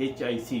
HIC।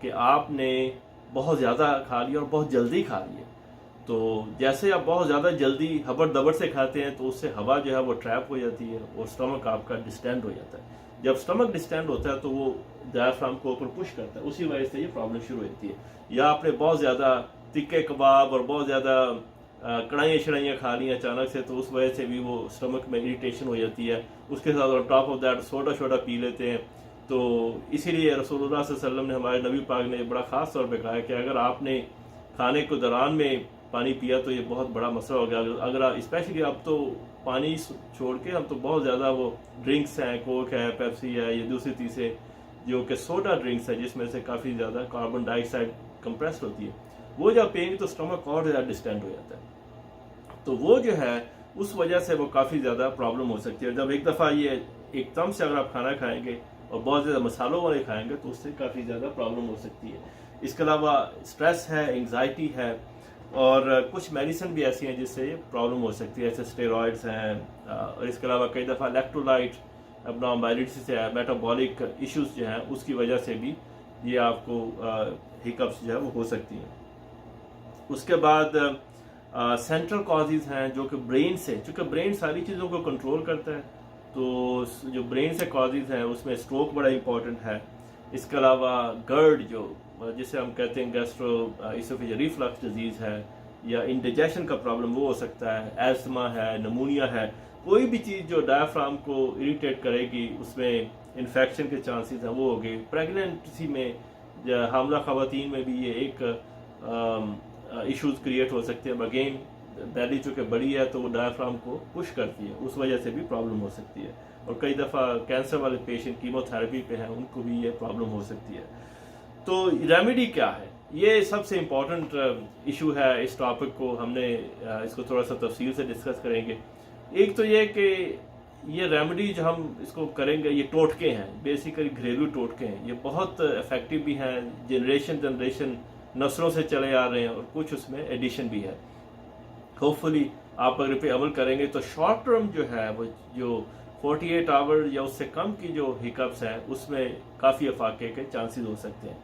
کہ آپ نے بہت زیادہ کھا لیا اور بہت جلدی کھا لیا. تو جیسے آپ بہت زیادہ جلدی ہبڑ دبڑ سے کھاتے ہیں تو اس سے ہوا جو ہے وہ ٹریپ ہو جاتی ہے اور اسٹمک آپ کا ڈسٹینڈ ہو جاتا ہے. جب اسٹمک ڈسٹینڈ ہوتا ہے تو وہ ڈایافرام کو اوپر پش کرتا ہے, اسی وجہ سے یہ پرابلم شروع ہوتی ہے. یا آپ نے بہت زیادہ تکے کباب اور بہت زیادہ کڑھائیاں شڑائیاں کھا لی اچانک سے, تو اس وجہ سے بھی وہ اسٹمک میں اریٹیشن ہو جاتی ہے. اس کے ساتھ on top of that soda شوڈا پی لیتے ہیں. تو اسی لیے رسول اللہ صلی اللہ علیہ وسلم نے, ہمارے نبی پاک نے بڑا خاص طور پہ کہا ہے کہ اگر آپ نے کھانے کو دوران میں پانی پیا تو یہ بہت بڑا مسئلہ ہو گیا. اگر اسپیشلی اب تو پانی چھوڑ کے ہم تو بہت زیادہ وہ ڈرنکس ہیں, کوک ہے, پیپسی ہے, یہ دوسری چیزیں جو کہ سوڈا ڈرنکس ہے جس میں سے کافی زیادہ کاربن ڈائی آکسائڈ کمپریسڈ ہوتی ہے, وہ جب پئیں گے تو اسٹمک اور زیادہ ڈسٹینڈ ہو جاتا ہے. تو وہ جو ہے اس وجہ سے وہ کافی زیادہ پرابلم ہو سکتی ہے. جب ایک دفعہ یہ ایک دم سے اگر آپ کھانا کھائیں گے اور بہت زیادہ مسالوں والے کھائیں گے تو اس سے کافی زیادہ پرابلم ہو سکتی ہے. اس کے علاوہ اسٹریس ہے, انگزائٹی ہے, اور کچھ میڈیسن بھی ایسی ہیں جس سے یہ پرابلم ہو سکتی ہے, ایسے اسٹیرائڈس ہیں. اور اس کے علاوہ کئی دفعہ الیکٹرولائٹ ابنارملٹیز ہے, میٹابولک ایشوز جو ہیں اس کی وجہ سے بھی یہ آپ کو ہیکپس جو ہے وہ ہو سکتی ہیں. اس کے بعد سینٹرل کازز ہیں جو کہ برین سے, چونکہ برین ساری چیزوں کو کنٹرول کرتا ہے, تو جو برین سے کازز ہیں اس میں اسٹروک بڑا امپورٹنٹ ہے. اس کے علاوہ گرڈ جو جسے ہم کہتے ہیں گیسٹرو ایسوفیجل ریفلکس ڈیزیز ہے, یا انڈیجیشن کا پرابلم وہ ہو سکتا ہے, ایزما ہے, نمونیا ہے, کوئی بھی چیز جو ڈایافرام کو اریٹیٹ کرے گی اس میں انفیکشن کے چانسز ہیں وہ ہوگی. پریگننسی میں, حاملہ خواتین میں بھی یہ ایک ایشوز کریٹ ہو سکتے ہیں. اگین بیلی چونکہ بڑی ہے تو وہ ڈایافرام کو پش کرتی ہے, اس وجہ سے بھی پرابلم ہو سکتی ہے. اور کئی دفعہ کینسر والے پیشنٹ کیمو تھراپی پہ ہیں, ان کو بھی یہ پرابلم ہو سکتی ہے. تو ریمیڈی کیا ہے, یہ سب سے امپورٹنٹ ایشو ہے. اس ٹاپک کو ہم نے اس کو تھوڑا سا تفصیل سے ڈسکس کریں گے. ایک تو یہ کہ یہ ریمیڈی جو ہم اس کو کریں گے, یہ ٹوٹکے ہیں, بیسیکلی گھریلو ٹوٹکے ہیں. یہ بہت افیکٹو بھی ہیں, جنریشن نسلوں سے چلے آ رہے ہیں, اور کچھ اس میں ایڈیشن بھی ہے. ہوپ فلی آپ اگر پہ عمل کریں گے تو شارٹ ٹرم جو ہے وہ جو 48 آور یا اس سے کم کی جو ہیکپس ہیں اس میں کافی افاقے کے چانسز ہو سکتے ہیں.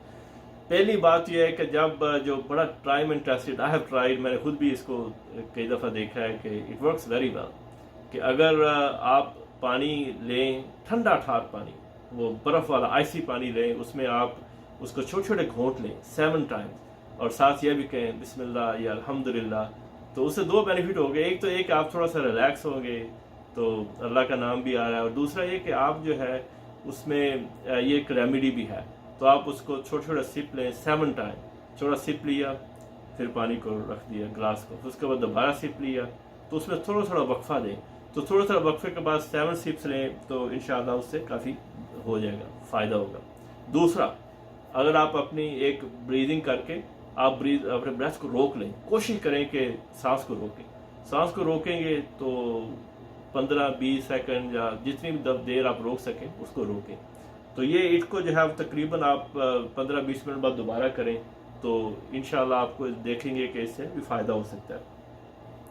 پہلی بات یہ ہے کہ جب جو بڑا tried and tested, I have tried, میں نے خود بھی اس کو کئی دفعہ دیکھا ہے کہ اٹ ورکس ویری ویل, کہ اگر آپ پانی لیں, ٹھنڈا ٹھار پانی, وہ برف والا آئسی پانی لیں, اس میں آپ اس کو چھوٹے چھوٹے گھونٹ لیں 7 ٹائمز, اور ساتھ یہ بھی کہیں بسم اللہ یا الحمدللہ, تو اس سے 2 بینیفٹ ہو گئے. ایک تو یہ کہ آپ تھوڑا سا ریلیکس ہوں گے, تو اللہ کا نام بھی آ رہا ہے, اور دوسرا یہ کہ آپ جو ہے اس میں یہ ایک ریمیڈی بھی ہے. تو آپ اس کو چھوٹا چھوٹا سپ لیں 7 ٹائم, چھوٹا سپ لیا, پھر پانی کو رکھ دیا گلاس کو, اس کے بعد دوبارہ سپ لیا, تو اس میں تھوڑا تھوڑا وقفہ دیں. تو تھوڑا تھوڑا وقفے کے بعد 7 سپس لیں, تو انشاءاللہ اس سے کافی ہو جائے گا, فائدہ ہوگا. دوسرا, اگر آپ اپنی ایک بریدنگ کر کے آپ اپنے بریتھ کو روک لیں, کوشش کریں کہ سانس کو روکیں. سانس کو روکیں گے تو 15-20 سیکنڈ یا جتنی بھی دیر آپ روک سکیں اس کو روکیں. تو یہ اس کو جو ہے تقریباً آپ 15-20 منٹ بعد دوبارہ کریں, تو انشاءاللہ آپ کو دیکھیں گے کہ اس سے بھی فائدہ ہو سکتا ہے.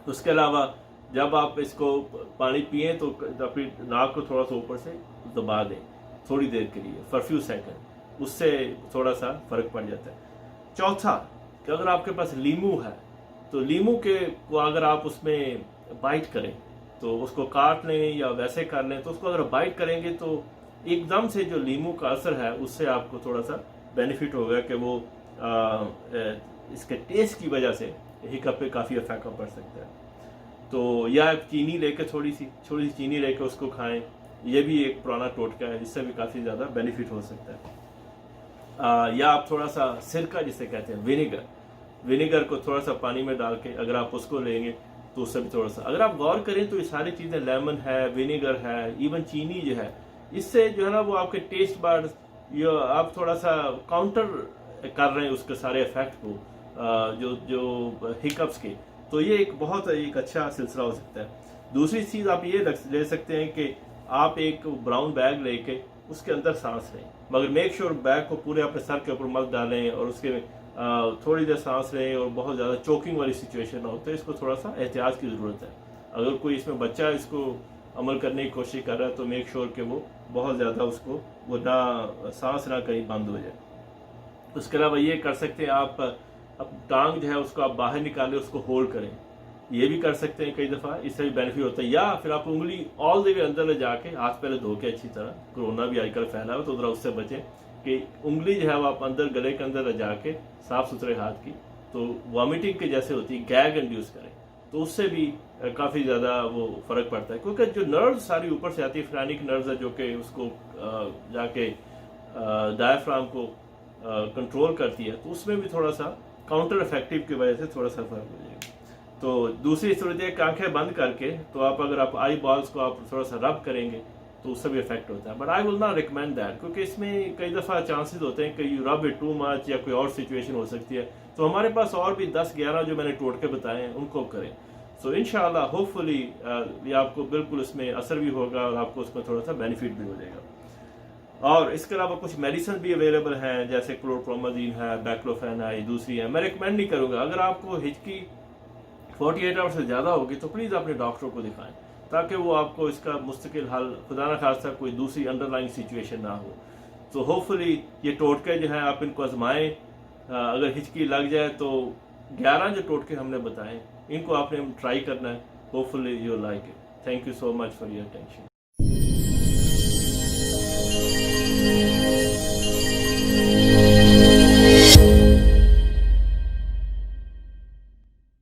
اس کے علاوہ جب آپ اس کو پانی پئیں تو اپنی ناک کو تھوڑا سا اوپر سے دبا دیں تھوڑی دیر کے لیے, فار فیو سیکنڈ, اس سے تھوڑا سا فرق پڑ جاتا ہے. چوتھا, کہ اگر آپ کے پاس لیمو ہے تو لیمو کے کو اگر آپ اس میں بائٹ کریں, تو اس کو کاٹ لیں یا ویسے کر لیں, تو اس کو اگر بائٹ کریں گے تو ایک دم سے جو لیمو کا اثر ہے اس سے آپ کو تھوڑا سا بینیفٹ ہوگا, کہ وہ اس کے ٹیسٹ کی وجہ سے ہیکپ پہ کافی افیکٹ پڑ سکتا ہے. تو یا چینی لے کے تھوڑی سی چینی لے کے اس کو کھائیں, یہ بھی ایک پرانا ٹوٹکا ہے, جس سے بھی کافی زیادہ بینیفٹ ہو سکتا ہے. یا آپ تھوڑا سا سرکہ جسے کہتے ہیں ونیگر کو تھوڑا سا پانی میں ڈال کے اگر آپ اس کو لیں گے تو اس سے بھی تھوڑا سا, اگر آپ غور کریں تو یہ ساری چیزیں, لیمن ہے, ونیگر ہے, ایون چینی جو ہے, اس سے جو ہے نا وہ آپ کے ٹیسٹ بڈ آپ تھوڑا سا کاؤنٹر کر رہے ہیں اس کے سارے افیکٹ کو, جو ہیکپس کے. تو یہ ایک بہت ایک اچھا سلسلہ ہو سکتا ہے. دوسری چیز آپ یہ لے سکتے ہیں کہ آپ ایک براؤن بیگ لے کے اس کے اندر سانس لیں, مگر میک شور بیگ کو پورے اپنے سر کے اوپر مت ڈالیں, اور اس کے تھوڑی دیر سانس لیں, اور بہت زیادہ چوکنگ والی سچویشن نہ ہو, تو اس کو تھوڑا سا احتیاط کی ضرورت ہے. اگر کوئی اس میں بچہ اس کو عمل کرنے کی کوشش کر رہا ہے تو میک شور کہ وہ بہت زیادہ اس کو وہ نہ سانس نہ کہیں بند ہو جائے. اس کے علاوہ یہ کر سکتے ہیں آپ اب ٹانگ جو ہے اس کو آپ باہر نکالیں، اس کو ہولڈ کریں، یہ بھی کر سکتے ہیں کئی دفعہ، اس سے بھی بینیفٹ ہوتا ہے. یا پھر آپ انگلی آل دی وے اندر لے جا کے ہاتھ پہلے دھو کے اچھی طرح، کرونا بھی آج کل پھیلا ہوا تو ذرا اس سے بچیں کہ انگلی جو ہے وہ آپ اندر گلے کے اندر لے جا کے صاف ستھرے ہاتھ کی تو وامٹنگ کے جیسے ہوتی ہے گیگ انڈیوس کریں تو اس سے بھی کافی زیادہ وہ فرق پڑتا ہے. کیونکہ جو نروز ساری اوپر سے آتی ہے، فرینک نروز ہے جو کہ اس کو جا کے ڈائفرام کو کنٹرول کرتی ہے، تو اس میں بھی تھوڑا سا کاؤنٹر افیکٹو کی وجہ سے تھوڑا سا فرق ہو جائے گا. تو دوسری صورت ہے کہ آنکھیں بند کر کے تو آپ اگر آپ آئی بالز کو آپ تھوڑا سا رب کریں گے تو اس سے بھی افیکٹ ہوتا ہے. But I will not recommend that, کیونکہ اس میں کئی دفعہ چانسز ہوتے ہیں کہ یو رب اٹ ٹو مچ یا کوئی اور سچویشن ہو سکتی ہے. تو ہمارے پاس اور بھی 10-11 جو میں نے ٹوٹکے بتائے ہیں ان کو کریں. سو انشاءاللہ ہوپ فلی یہ آپ کو بالکل اس میں اثر بھی ہوگا اور آپ کو اس میں تھوڑا سا بینیفٹ بھی ہو جائے گا. اور اس کے علاوہ کچھ میڈیسن بھی اویلیبل ہیں جیسے کلورپرومازین ہے، بیکلوفین ہے، دوسری ہے. میں ریکمینڈ نہیں کروں گا، اگر آپ کو ہچکی 48 آور سے زیادہ ہوگی تو پلیز اپنے ڈاکٹر کو دکھائیں تاکہ وہ آپ کو اس کا مستقل حل، خدا نہ خواستہ کوئی دوسری انڈر لائن سچویشن نہ ہو. تو ہوپ فلی یہ ٹوٹکے جو ہیں آپ ان کو آزمائیں. اگر ہچکی لگ جائے تو 11 جو ٹوٹکے ہم نے بتائے ان کو آپ نے ٹرائی کرنا ہے. Hope fully you like it. Thank you so much for your attention.